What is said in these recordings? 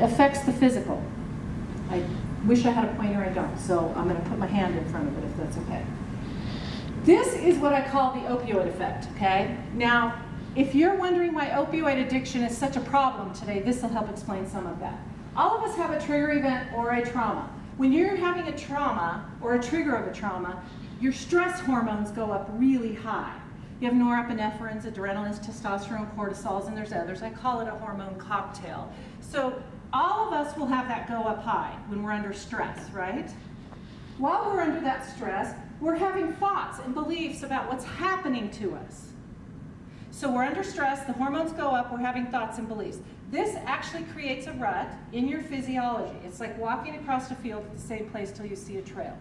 affects the physical. I wish I had a pointer, I don't, so I'm going to put my hand in front of it if that's okay. This is what I call the opioid effect, okay? Now, if you're wondering why opioid addiction is such a problem today, this will help explain some of that. All of us have a trigger event or a trauma. When you're having a trauma or a trigger of a trauma, your stress hormones go up really high. You have norepinephrines, adrenalines, testosterone, cortisols, and there's others. I call it a hormone cocktail. So all of us will have that go up high when we're under stress, right? While we're under that stress, we're having thoughts and beliefs about what's happening to us. So we're under stress, the hormones go up, we're having thoughts and beliefs. This actually creates a rut in your physiology. It's like walking across a field at the same place till you see a trail.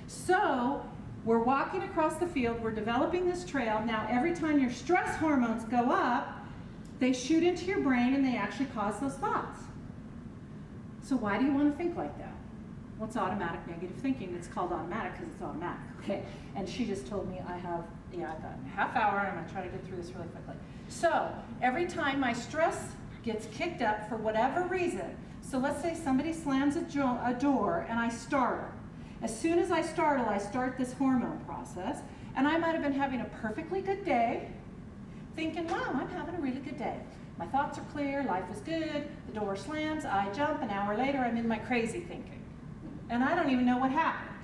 So we're walking across the field, we're developing this trail. Now every time your stress hormones go up, they shoot into your brain and they actually cause those thoughts. So why do you want to think like that? What's automatic negative thinking? It's called automatic because it's automatic, okay? And she just told me I've got a half hour and I'm gonna try to get through this really quickly. So every time my stress gets kicked up for whatever reason, so let's say somebody slams a door and I startle. As soon as I startle, I start this hormone process, and I might have been having a perfectly good day, thinking, wow, I'm having a really good day. My thoughts are clear, life is good, the door slams, I jump, an hour later I'm in my crazy thinking. And I don't even know what happened.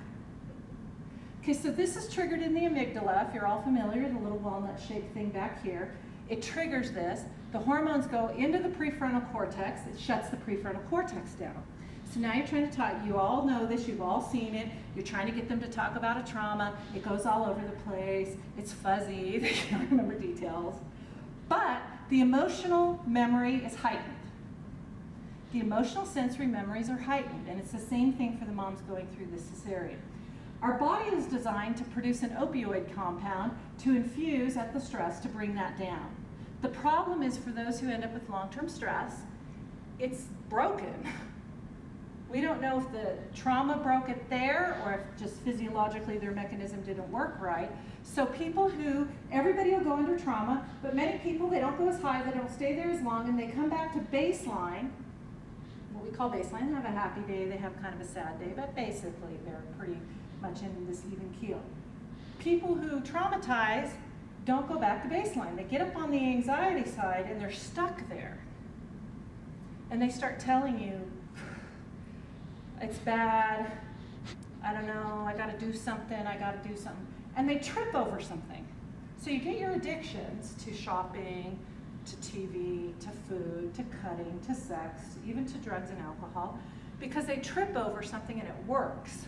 Okay, so this is triggered in the amygdala, if you're all familiar, the little walnut-shaped thing back here. It triggers this. The hormones go into the prefrontal cortex. It shuts the prefrontal cortex down. So now you're trying to talk, you all know this, you've all seen it. You're trying to get them to talk about a trauma. It goes all over the place. It's fuzzy, they can't remember details. But the emotional memory is heightened. The emotional sensory memories are heightened, and it's the same thing for the moms going through this cesarean. Our body is designed to produce an opioid compound to infuse at the stress to bring that down. The problem is for those who end up with long-term stress, it's broken. We don't know if the trauma broke it there or if just physiologically their mechanism didn't work right. So people who, everybody will go under trauma, but many people, they don't go as high, they don't stay there as long, and they come back to baseline, what we call baseline. They have a happy day, they have kind of a sad day, but basically they're pretty much in this even keel. People who traumatize don't go back to baseline. They get up on the anxiety side and they're stuck there. And they start telling you, it's bad, I don't know, I gotta do something, And they trip over something. So you get your addictions to shopping, to TV, to food, to cutting, to sex, even to drugs and alcohol, because they trip over something and it works.